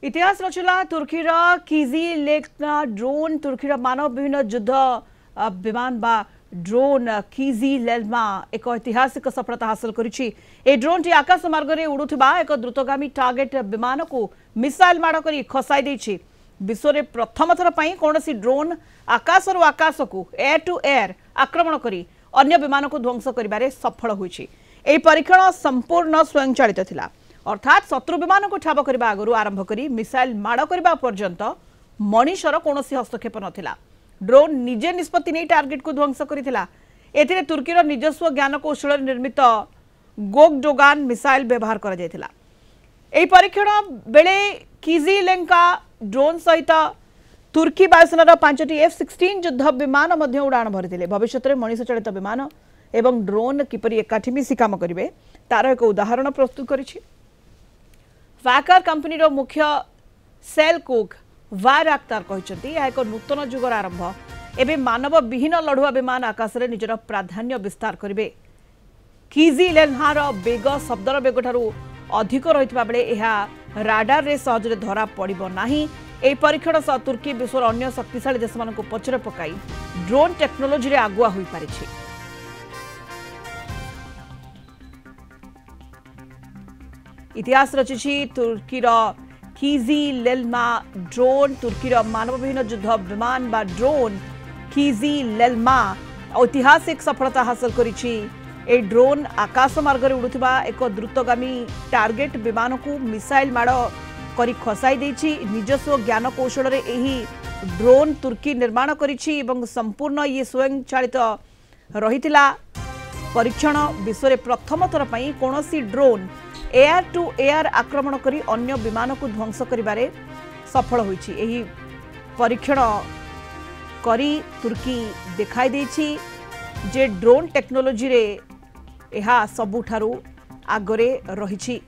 इतिहास रचला तुर्कीर KG लेक्ना drone तुर्कीर मानव विहीन युद्ध विमान बा ड्रोन किजी लेल्मा एक ऐतिहासिक सफलता हासिल करिछि। ए ड्रोन टी आकाश मार्ग रे उड़ुथिबा एक द्रुतगामी टार्गेट विमान को मिसाइल माड़ करी खसाई दैछि। विश्व रे प्रथम थर पई कोनोसी ड्रोन आकाश रु आकाश को एयर टू एयर आक्रमण करी अन्य विमान को ध्वंस करिबारे सफल होइछि। एही परीक्षण संपूर्ण स्वयंचालित थिला, अर्थात शत्रु विमान को ठाब करने आगु आरंभ करी मिसाइल माड़ करने पर्यंत मनीषर कौन हस्तक्षेप नथिला। ड्रोन निजे निष्पत्ति नहीं टार्गेट को ध्वंस करथिला। एथिरे तुर्कीर निजस्व ज्ञान कौशल निर्मित गोगडोगान मिसाइल व्यवहार करा जायथिला। एही परीक्षण बेले किजीलेंका ड्रोन सहित तुर्की वायुसेनार 5टी F-16 युद्ध विमान मध्य उड़ाण भरिथिले। भविष्य में मनीष चालित विमान एवं ड्रोन किपरि एकाठी मिसी काम करिवे तार एक उदाहरण प्रस्तुत करिछि। वाकर कंपनी रो मुख्य सेल कुक वार अख्तर कहते एक नूतन जुगर आरंभ। एवं मानव विहीन लड़ुआ विमान आकाश में निजर प्राधान्य विस्तार करेंगे। किजी लेल्हार बेग शब्दर बेग ठारू अधिक रही बेले यह राडार रे सहजरे धरा पड़ो ना। यह परीक्षण सह तुर्की विश्वर अन्य शक्तिशाली देश मान पचरे पकाई ड्रोन टेक्नोलोजी रे आगुआ हो पारि। इतिहास रचिछि तुर्कीर किजी लेल्मा ड्रोन तुर्कीर मानवविहीन युद्ध विमान बा ड्रोन किजी लेल्मा ऐतिहासिक सफलता हासिल करिछि। ए ड्रोन आकाश मार्ग रे उड़ुथिबा एक द्रुतगामी टार्गेट विमान को मिसाइल माड़ करी खसाई दैछि। निजस्व ज्ञान कौशल रे एही ड्रोन तुर्की निर्माण करिछि एवं संपूर्ण ये स्वयंचालित रहितिला। परीक्षण विश्व रे प्रथम थर पई कोनोसी ड्रोन एयर टू एयर आक्रमण करी अन्य विमान को ध्वंस करिबारे सफल होइछि। एही परीक्षण करी तुर्की देखाई दैछि जे ड्रोन टेक्नोलोजी रे एहा सबुठारू आगरे रहिछि।